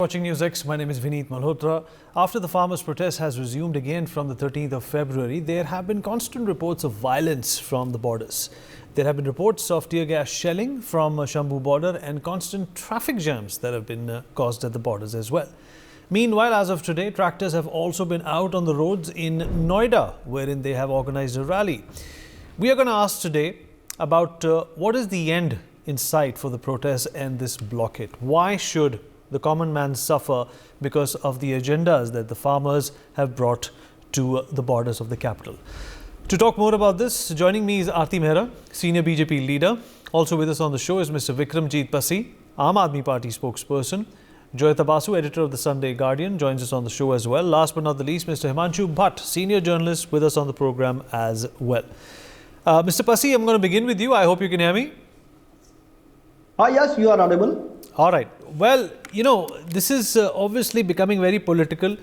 Watching NewsX, my name is Vineet Malhotra. After the farmers' protest has resumed again from the 13th of February, there have been constant reports of violence from the borders. There have been reports of tear gas shelling from Shambhu border and constant traffic jams that have been caused at the borders as well. Meanwhile, as of today, tractors have also been out on the roads in Noida, wherein they have organized a rally. We are going to ask today about what is the end in sight for the protests and this blockade. Why should the common man suffer because of the agendas that the farmers have brought to the borders of the capital? To talk more about this, joining me is Aarti Mehra, senior BJP leader. Also with us on the show is Mr. Vikramjit Pasi, Aam Aadmi Party spokesperson. Joyita Basu, editor of the Sunday Guardian, joins us on the show as well. Last but not the least, Mr. Himanshu Bhatt, senior journalist, with us on the program as well. Mr. Pasi, I'm going to begin with you. I hope you can hear me. Yes, you are audible. All right. Well, you know, this is obviously becoming very political.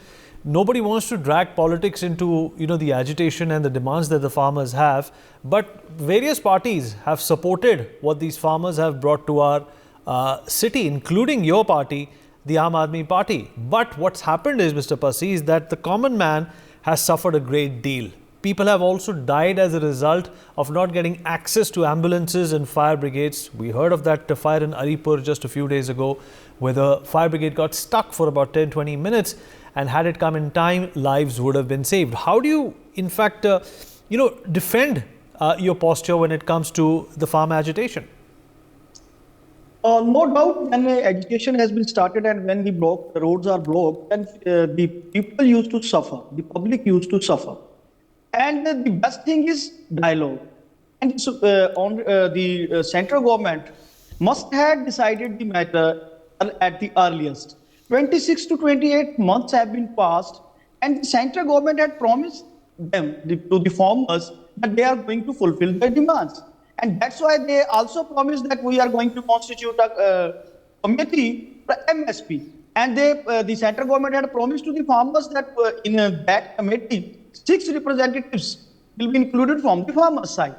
Nobody wants to drag politics into, the agitation and the demands that the farmers have. But various parties have supported what these farmers have brought to our city, including your party, the Aam Aadmi Party. But what's happened is, Mr. Pasi, is that the common man has suffered a great deal. People have also died as a result of not getting access to ambulances and fire brigades. We heard of that fire in Alipur just a few days ago, where the fire brigade got stuck for about 10-20 minutes, and had it come in time, lives would have been saved. How do you, in fact, defend your posture when it comes to the farm agitation? No doubt, when agitation has been started and when the roads are blocked, then the people used to suffer, the public used to suffer. And the best thing is dialogue. And so, the central government must have decided the matter at the earliest. 26 to 28 months have been passed, and the central government had promised to the farmers that they are going to fulfill their demands. And that's why they also promised that we are going to constitute a committee for MSP. And the central government had promised to the farmers that in that committee, 6 representatives will be included from the farmers' side.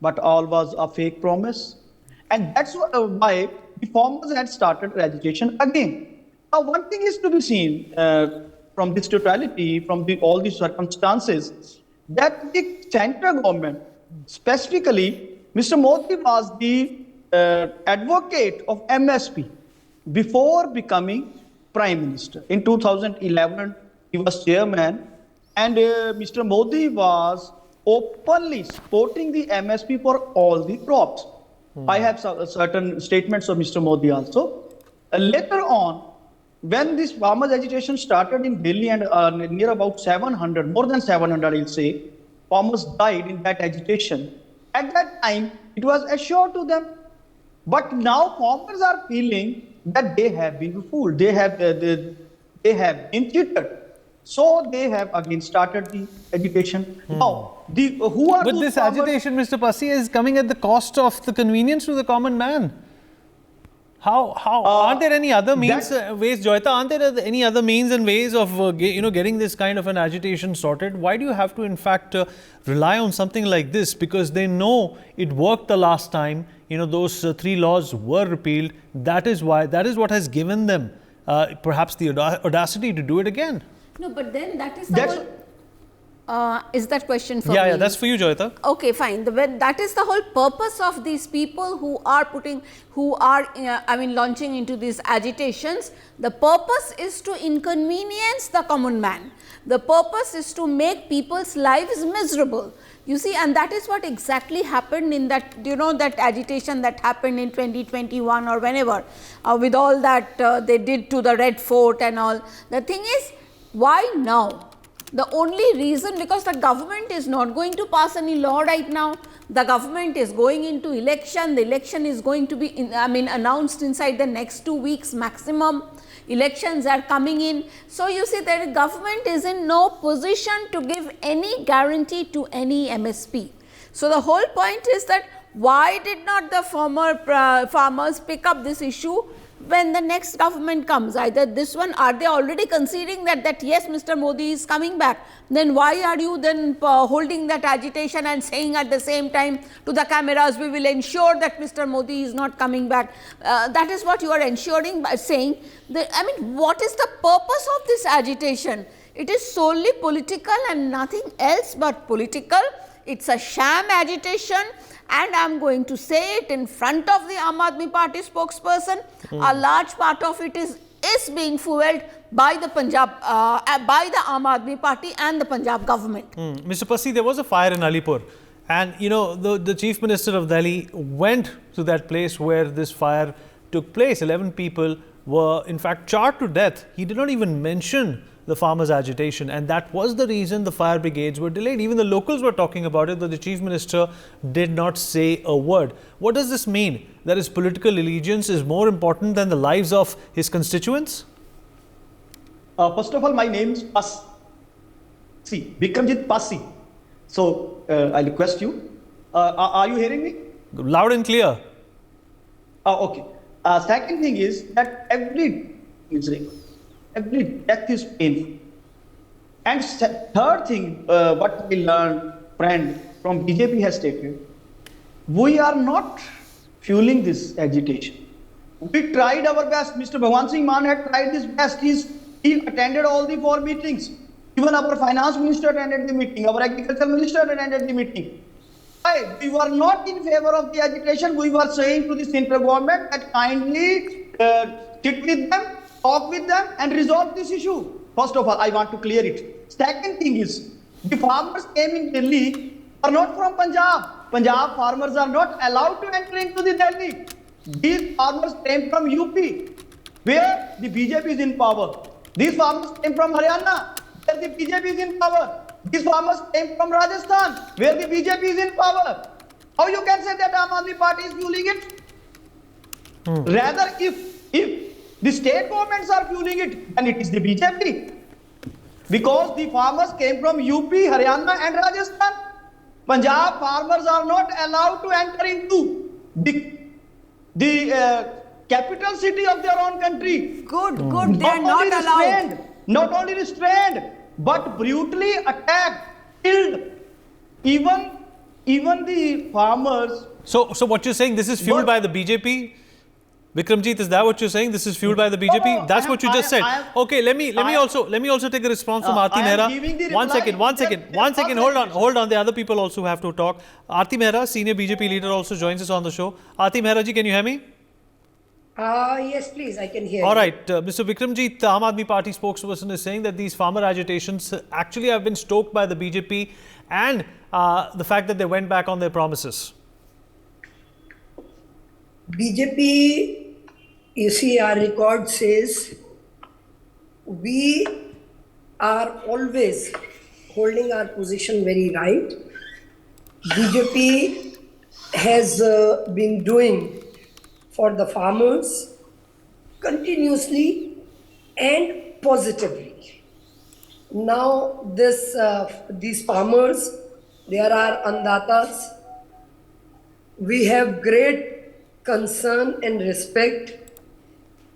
But all was a fake promise. And that's why the farmers had started agitation again. Now, one thing is to be seen from this totality, from all these circumstances, that the central government, specifically, Mr. Modi was the advocate of MSP before becoming Prime Minister. In 2011, he was chairman, and Mr. Modi was openly supporting the MSP for all the crops. I have certain statements of Mr. Modi also. Later on, when this farmers' agitation started in Delhi and near about 700, more than 700, I'll say, farmers died in that agitation. At that time, it was assured to them. But now farmers are feeling that they have been fooled. They have been cheated. So they have again started the agitation. Now, who are But this agitation, Mr. Pasi, is coming at the cost of the convenience to the common man. How aren't there any other means, ways, Joyita, aren't there any other means and ways of, getting this kind of an agitation sorted? Why do you have to, in fact, rely on something like this? Because they know it worked the last time. Those 3 laws were repealed. That is what has given them perhaps the audacity to do it again. No, but then that is the whole, is that question for me? Yeah, that's for you, Joyita. Okay, fine. That is the whole purpose of these people who are launching into these agitations. The purpose is to inconvenience the common man. The purpose is to make people's lives miserable. You see, and that is what exactly happened in that, that agitation that happened in 2021 or whenever, with all that they did to the Red Fort and all. The thing is, why now? The only reason, because the government is not going to pass any law right now. The government is going into election. The election is going to be, announced inside the next 2 weeks maximum. Elections are coming in. So you see that the government is in no position to give any guarantee to any MSP. So the whole point is that why did not the farmers pick up this issue when the next government comes, either this one, are they already conceding that yes, Mr. Modi is coming back? Then why are you then holding that agitation and saying at the same time to the cameras, we will ensure that Mr. Modi is not coming back? That is what you are ensuring by saying that. I mean, what is the purpose of this agitation? It is solely political and nothing else but political. It's a sham agitation, and I am going to say it in front of the Aam Aadmi Party spokesperson. A large part of it is being fuelled by the Punjab, by the Aam Aadmi Party and the Punjab government. Mr. Pasi, there was a fire in Alipur, and you know the Chief Minister of Delhi went to that place where this fire took place. 11 people were in fact charred to death. He did not even mention the farmers' agitation, and that was the reason the fire brigades were delayed. Even the locals were talking about it, but the Chief Minister did not say a word. What does this mean? That his political allegiance is more important than the lives of his constituents? First of all, my name is Pasi, Vikramjit Pasi. So, I request you. Are you hearing me? Loud and clear. Okay. Second thing is that every death is painful. And third thing, what we learned, friend from BJP has stated, we are not fueling this agitation. We tried our best. Mr. Bhagwan Singh Mann had tried his best. He attended all the 4 meetings. Even our finance minister attended the meeting. Our agriculture minister attended the meeting. We were not in favor of the agitation. We were saying to the central government that kindly sit with them, talk with them and resolve this issue. First of all, I want to clear it. Second thing is, the farmers came in Delhi are not from Punjab. Punjab farmers are not allowed to enter into the Delhi. These farmers came from UP, where the BJP is in power. These farmers came from Haryana, where the BJP is in power. These farmers came from Rajasthan, where the BJP is in power. How you can say that Aam Aadmi Party is fueling it? Rather, if the state governments are fueling it, then it is the BJP. Because the farmers came from UP, Haryana and Rajasthan. Punjab farmers are not allowed to enter into the capital city of their own country. Good. They are not allowed. Not only restrained, but brutally attacked, killed. Even the farmers. So what you're saying, this is fueled by the BJP? Vikramjit, is that what you're saying? This is fueled by the BJP? No, That's what you just said. Okay, let me also take a response from Aarti Mehra. One second. Hold on. The other people also have to talk. Aarti Mehra, senior BJP leader, also joins us on the show. Aarti Mehra ji, can you hear me? Yes, please, I can hear you. All right, Mr. Vikramjit, the Aam Aadmi Party spokesperson, is saying that these farmer agitations actually have been stoked by the BJP and the fact that they went back on their promises. BJP, you see, our record says we are always holding our position very right. BJP has been doing for the farmers continuously and positively. Now these farmers, there are andatas. We have great concern and respect,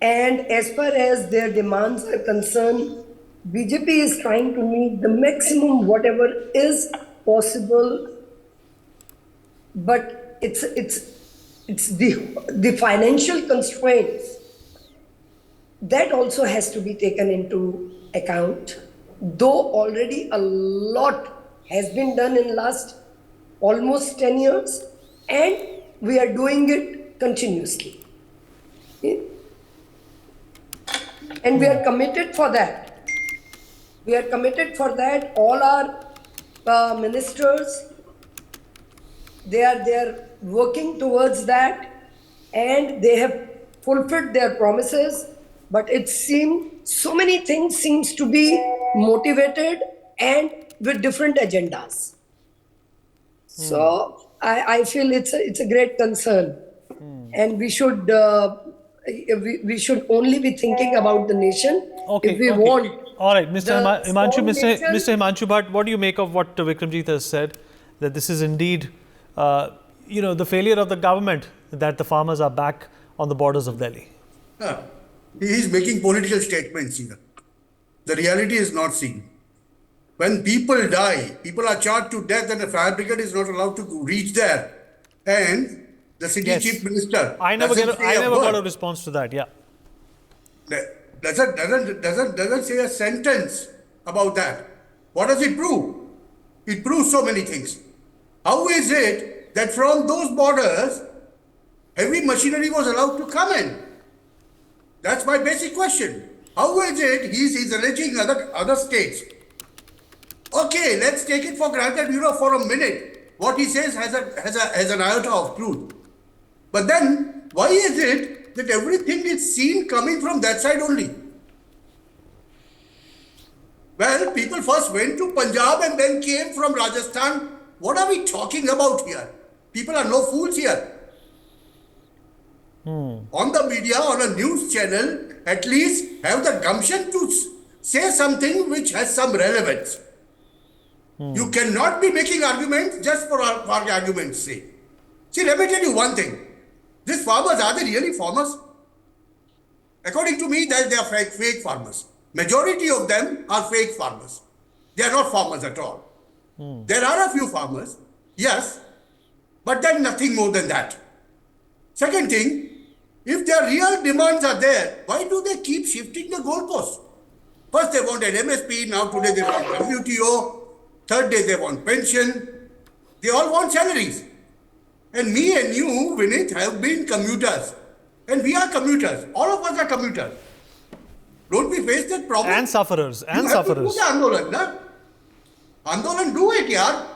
and as far as their demands are concerned, BJP is trying to meet the maximum whatever is possible, but it's the financial constraints that also has to be taken into account. Though already a lot has been done in last almost 10 years, and we are doing it continuously. And we are committed for that. All our ministers, they are working towards that, and they have fulfilled their promises. But it seems so many things seems to be motivated and with different agendas. So I feel it's a great concern, and we should only be thinking about the nation. If we want. All right, Mr. Himanshu Bhatt, what do you make of what Vikramjit has said, that this is indeed the failure of the government, that the farmers are back on the borders of Delhi? He is making political statements here. The reality is not seen. When people die, people are charged to death and the fire brigade is not allowed to reach there. And the city Yes. chief minister I never doesn't got a response to that. Yeah. doesn't say a sentence about that. What does it prove? It proves so many things. How is it that from those borders, heavy machinery was allowed to come in? That's my basic question. How is it he's alleging other states? Okay, let's take it for granted, for a minute. What he says has an iota of truth. But then, why is it that everything is seen coming from that side only? Well, people first went to Punjab and then came from Rajasthan. What are we talking about here? People are no fools here. On the media, on a news channel, at least have the gumption to say something which has some relevance. You cannot be making arguments just for argument's sake. See, let me tell you one thing. These farmers, are they really farmers? According to me, they are fake farmers. Majority of them are fake farmers. They are not farmers at all. There are a few farmers, yes, but then nothing more than that. Second thing, if their real demands are there, why do they keep shifting the goalposts? First they want an MSP, now today they want WTO, third day they want pension, they all want salaries. And me and you, Vinith, have been commuters. And we are commuters. All of us are commuters. Don't we face that problem? And sufferers. You have to do the Andolan, na? Andolan, do it, yaar.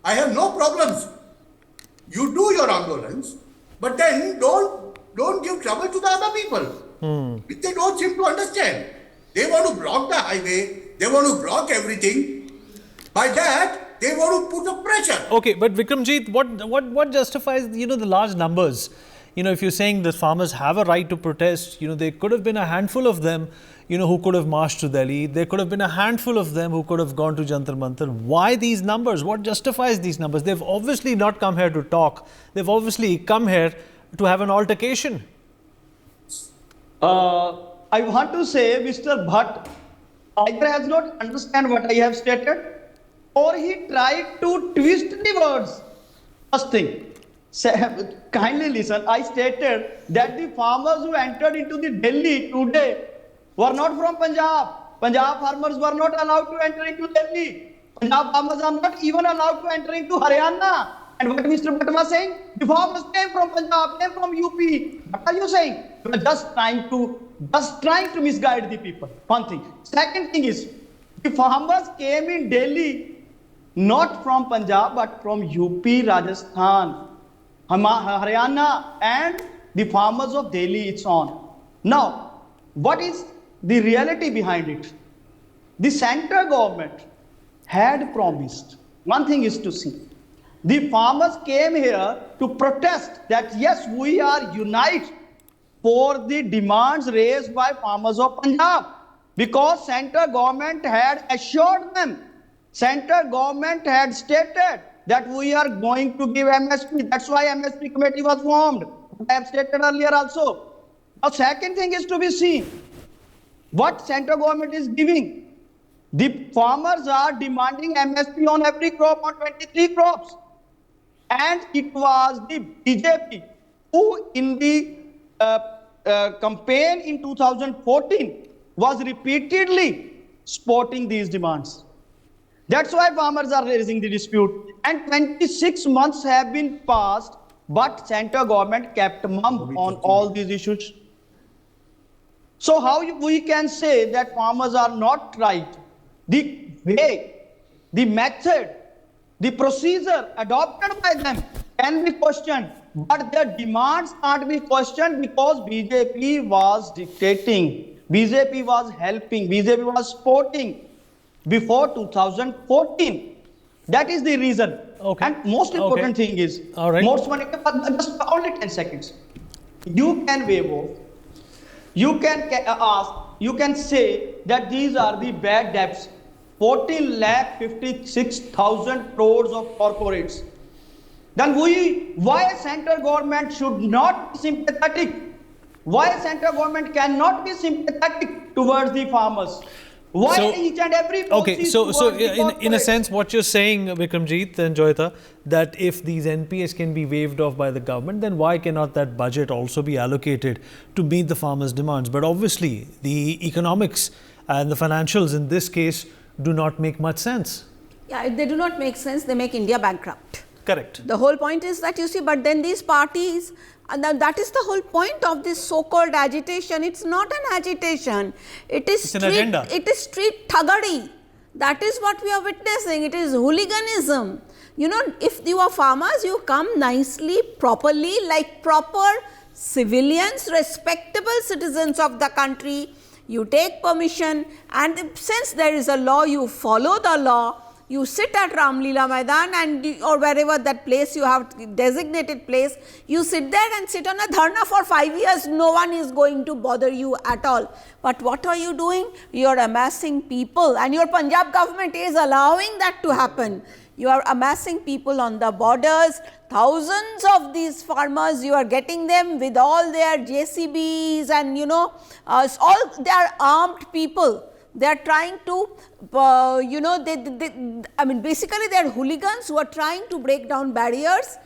I have no problems. You do your Andolans, but then don't give trouble to the other people. Which they don't seem to understand. They want to block the highway. They want to block everything. By that, they want to put a pressure. Okay, but Vikramjit, what justifies, the large numbers? If you're saying the farmers have a right to protest, there could have been a handful of them, who could have marched to Delhi. There could have been a handful of them who could have gone to Jantar Mantar. Why these numbers? What justifies these numbers? They've obviously not come here to talk. They've obviously come here to have an altercation. I want to say Mr. Bhatt either has not understand what I have stated or he tried to twist the words. First thing. Kindly listen, I stated that the farmers who entered into the Delhi today were not from Punjab. Punjab farmers were not allowed to enter into Delhi. Punjab farmers are not even allowed to enter into Haryana. And what Mr. Bhatt was saying, the farmers came from Punjab, came from UP. What are you saying? You are just trying to misguide the people. One thing. Second thing is, the farmers came in Delhi not from Punjab but from UP, Rajasthan, Haryana, and the farmers of Delhi, it's on. Now, what is the reality behind it? The central government had promised, one thing is to see, the farmers came here to protest that yes, we are united for the demands raised by farmers of Punjab, because central government had assured them, central government had stated that we are going to give MSP. That's why MSP committee was formed. I have stated earlier also. Now, second thing is to be seen. What central government is giving? The farmers are demanding MSP on every crop, on 23 crops. And it was the BJP who in the campaign in 2014 was repeatedly supporting these demands. That's why farmers are raising the dispute. And 26 months have been passed, but central government kept mum on all these issues. So how we can say that farmers are not right? The way, the method, the procedure adopted by them can be questioned, but their demands can't be questioned because BJP was dictating, BJP was helping, BJP was supporting before 2014. That is the reason. Okay. And most important thing is, all right, most money, just only 10 seconds. You can waive off. You can ask, you can say that these are the bad debts. 14,56,000 crores of corporates. Then why central government should not be sympathetic Why central government cannot be sympathetic towards the farmers? Why So- each and every policy Okay, is so towards the in a corporates? sense, what you're saying, Vikramjit and Joyita, that if these NPS can be waived off by the government, then why cannot that budget also be allocated to meet the farmers' demands? But obviously, the economics and the financials in this case do not make much sense. Yeah, they do not make sense. They make India bankrupt. Correct. The whole point is that, you see, but then these parties, and that is the whole point of this so-called agitation. It's not an agitation. It is It's an agenda. It is street thuggery. That is what we are witnessing. It is hooliganism. You know, if you are farmers, you come nicely, properly, like proper civilians, respectable citizens of the country. You take permission, and since there is a law, you follow the law. You sit at Ramlila Maidan or wherever that place you have designated place, you sit there and sit on a dharna for 5 years. No one is going to bother you at all. But what are you doing? You are amassing people, and your Punjab government is allowing that to happen. You are amassing people on the borders. Thousands of these farmers, you are getting them with all their JCBs and all they are armed people. They are trying to, basically they are hooligans who are trying to break down barriers.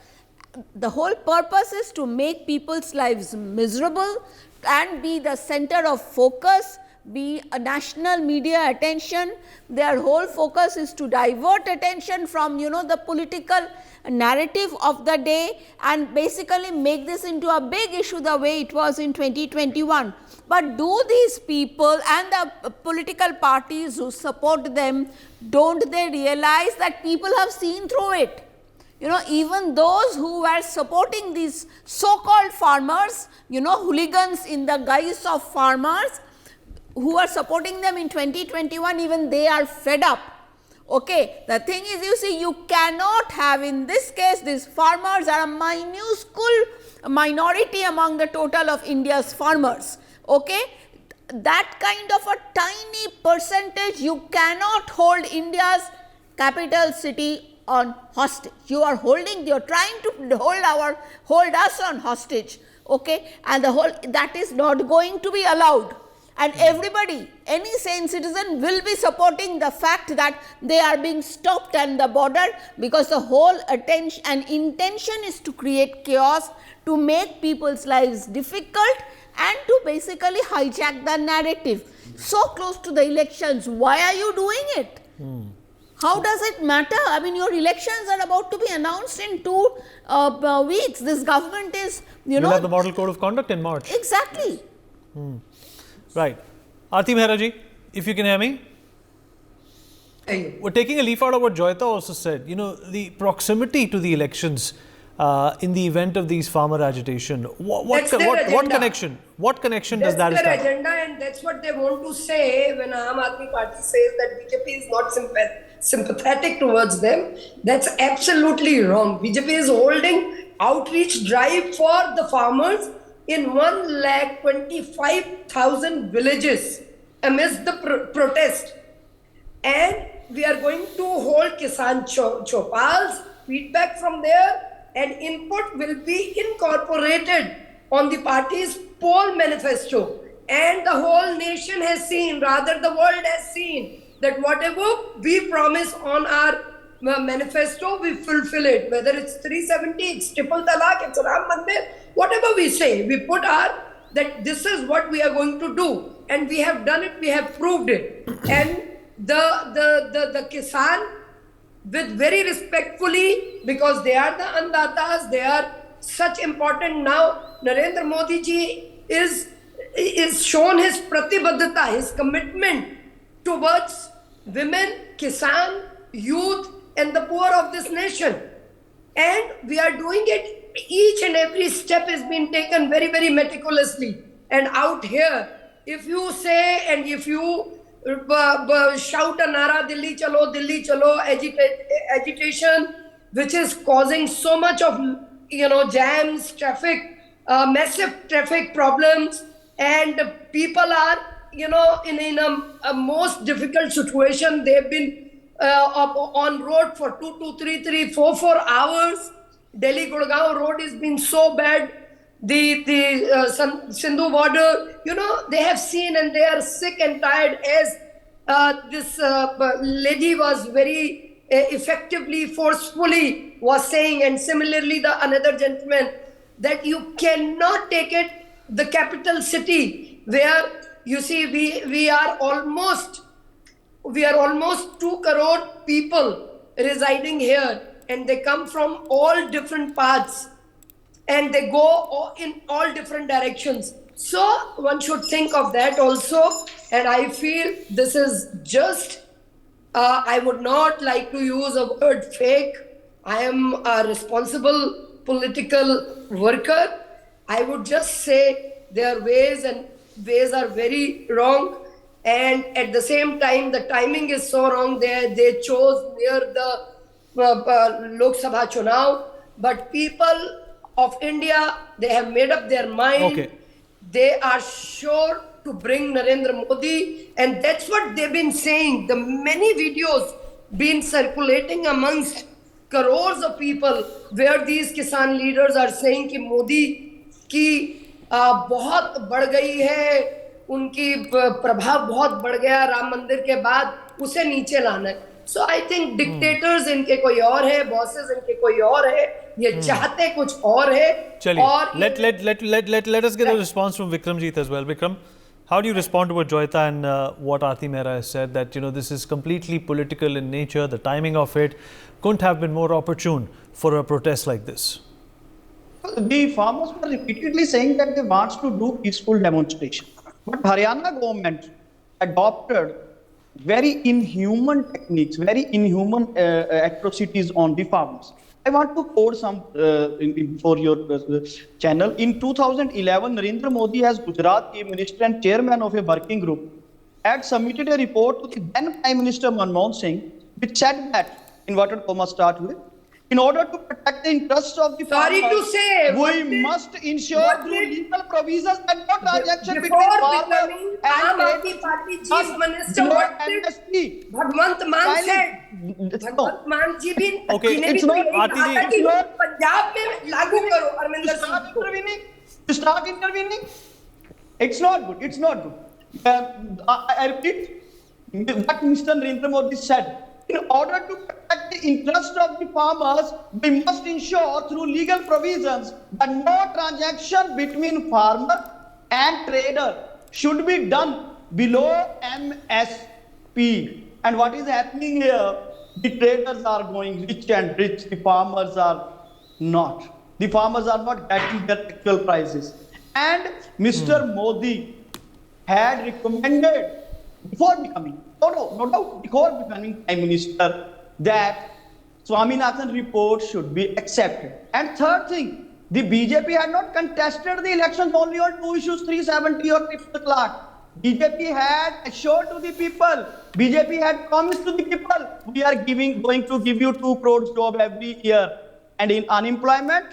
The whole purpose is to make people's lives miserable and be the center of focus, be a national media attention. Their whole focus is to divert attention from, the political narrative of the day and basically make this into a big issue the way it was in 2021. But do these people and the political parties who support them, don't they realize that people have seen through it? Even those who were supporting these so-called farmers, hooligans in the guise of farmers, who are supporting them in 2021, even they are fed up. Okay, the thing is, you see, you cannot have, in this case, these farmers are a minuscule minority among the total of India's farmers. Okay, that kind of a tiny percentage, you cannot hold India's capital city on hostage. You are trying to hold us on hostage. Okay, and that is not going to be allowed. And everybody, any sane citizen will be supporting the fact that they are being stopped at the border, because the whole attention and intention is to create chaos, to make people's lives difficult and to basically hijack the narrative. So close to the elections, why are you doing it? How does it matter? I mean, your elections are about to be announced in 2 weeks. This government is, We'll have the model code of conduct in March. Exactly. Right. Aarti Mehra ji, if you can hear me. We're taking a leaf out of what Joyita also said. The proximity to the elections in the event of these farmer agitation. What connection? What connection does that establish? establish? That's their agenda, and that's what they want to say when Aam Aadmi Party says that BJP is not sympathetic towards them. That's absolutely wrong. BJP is holding outreach drive for the farmers in 1,25,000 villages amidst the protest, and we are going to hold Kisan Chopals, feedback from there, and input will be incorporated on the party's poll manifesto. And the whole nation has seen, rather the world has seen, that whatever we promise on our manifesto, we fulfill it. Whether it's 370, it's triple talaq, it's Ram Mandir, whatever we say, we put that this is what we are going to do. And we have done it, we have proved it. And the Kisan, with very respectfully, because they are the Andatas, they are such important now. Narendra Modi ji is shown his pratibadhata, his commitment towards women, Kisan, youth, and the poor of this nation. And we are doing it. Each and every step has been taken very, very meticulously. And out here, if you say and if you shout a nara, Delhi chalo, agitation, which is causing so much of, jams, traffic, massive traffic problems, and people are, in a most difficult situation. They've been on road for 2 to 3, 4 hours. Delhi Gurgaon road has been so bad. Sindhu border, they have seen and they are sick and tired, as this lady was very effectively, forcefully was saying, and similarly the another gentleman, that you cannot take it, the capital city, where you see we are almost 2 crore people residing here, and they come from all different paths, and they go in all different directions. So one should think of that also. And I feel this is just, I would not like to use a word fake. I am a responsible political worker. I would just say their ways are very wrong. And at the same time, the timing is so wrong. They chose near the Lok Sabha Chunav. But people of India, they have made up their mind. Okay. They are sure to bring Narendra Modi, and that's what they've been saying. The many videos been circulating amongst crores of people where these Kisan leaders are saying कि मोदी की बहुत बढ़ गई है, उनकी प्रभाव बहुत बढ़ गया राम मंदिर के बाद, उसे नीचे लाना है. So I think dictators इनके कोई और है, bosses इनके कोई और है, ये चाहते कुछ और है. चलिए, let us get a response from Vikramjit as well. Vikram, how do you respond to what Joyita and what Aarti Mehra has said, that this is completely political in nature, the timing of it couldn't have been more opportune for a protest like this? The farmers were repeatedly saying that they want to do peaceful demonstration. But Haryana government adopted very inhuman techniques, very inhuman atrocities on the farmers. I want to quote some for your channel. In 2011, Narendra Modi, as Gujarat Chief Minister and chairman of a working group, had submitted a report to the then Prime Minister Manmohan Singh, which said that, inverted commas start with, in order to protect the interests of the farmers, we must ensure through legal provisions that no transaction between farmer and Aam Aadmi Party Chief Minister, what did Bhagwant Mann said? Bhagwant Mann ji bhi, okay, it's not Aarti ji. Punjab mein lagu karo Arminder Singh ko. To start intervening, it's not good. It's not good. I repeat what Mr. Narendra Modi said. In order to protect the interest of the farmers, we must ensure through legal provisions that no transaction between farmer and trader should be done below MSP. And what is happening here? The traders are going rich and rich, the farmers are not. The farmers are not getting their actual prices. And Mr. Modi had recommended before becoming, no doubt, before becoming Prime Minister, that Swaminathan report should be accepted. And third thing, the BJP had not contested the elections only on two issues, 370 or triple talaq. BJP had assured to the people, BJP had promised to the people, we are going to give you 2 crore job every year. And in unemployment,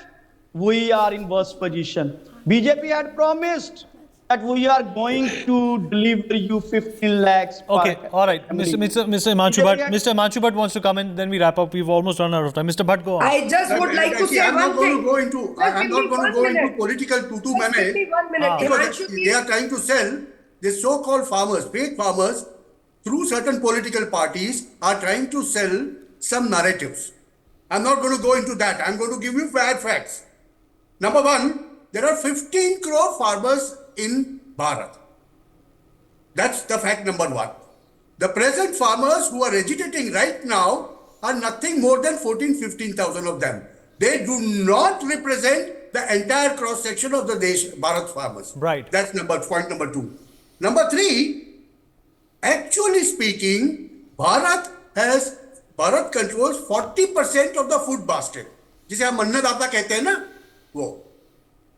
we are in worse position. BJP had promised that we are going to deliver you 15 lakhs. Okay, all right. Mr. Himanshu Bhatt. Mr. Himanshu Bhatt wants to come in, then we wrap up. We've almost run out of time. Mr. Bhatt, go on. I just would like to say I'm one not going thing. to go into, I'm not going to go into political tutu mane. Because they are trying to sell this so-called farmers, fake farmers, through certain political parties are trying to sell some narratives. I'm not going to go into that. I'm going to give you bad facts. Number one, there are 15 crore farmers in Bharat. That's the fact number one. The present farmers who are agitating right now are nothing more than 15,000 of them. They do not represent the entire cross-section of the Bharat farmers. Right. That's point number two. Number three, actually speaking, Bharat controls 40% of the food basket. जिसे हम अन्नदाता कहते हैं ना, वो.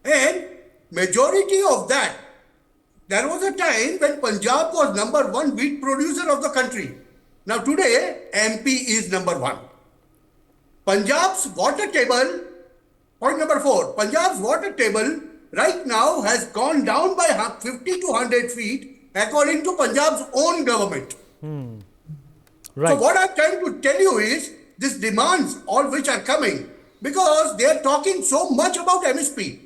And majority of that, there was a time when Punjab was number 1 wheat producer of the country. Now today, MP is number 1. Punjab's water table, point number 4, Punjab's water table right now has gone down by 50 to 100 feet according to Punjab's own government. Right. So what I'm trying to tell you is, these demands, all which are coming, because they are talking so much about MSP.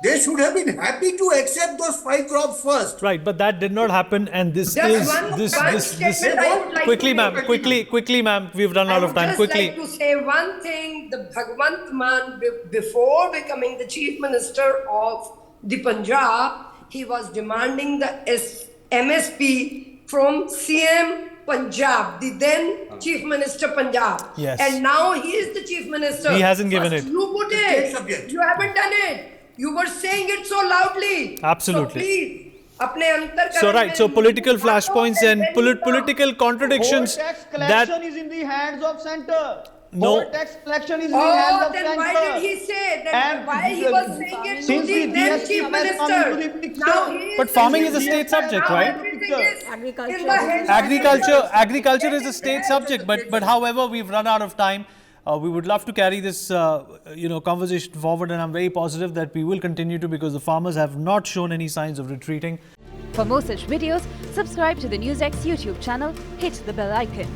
They should have been happy to accept those 5 crops first. Right, but that did not happen, and this Just is one statement I would like quickly, to ma'am. make. Quickly, ma'am. We've run I out would of time. just Quickly. like to say one thing. The Bhagwant Man, before becoming the Chief Minister of the Punjab, he was demanding the MSP from CM Punjab, the then Chief Minister Punjab. Yes. And now he is the Chief Minister. He hasn't given First it. You put State it. subject. You haven't done it. You were saying it so loudly. Absolutely. So please, अपने अंतर So right, so political flashpoints and political contradictions. Whole tax That collection is in the hands of center. No. Whole tax collection is in the hands Oh, of then center. why did he say that? And Why he was saying it to since the the then GST Chief has come Minister? into the picture. Now he is But farming saying is a state GST, subject, now right? everything is Agriculture. in the hands of Agriculture is a state subject, but however, we've run out of time. We would love to carry this, conversation forward, and I'm very positive that we will continue to, because the farmers have not shown any signs of retreating. For more such videos, subscribe to the NewsX YouTube channel, hit the bell icon.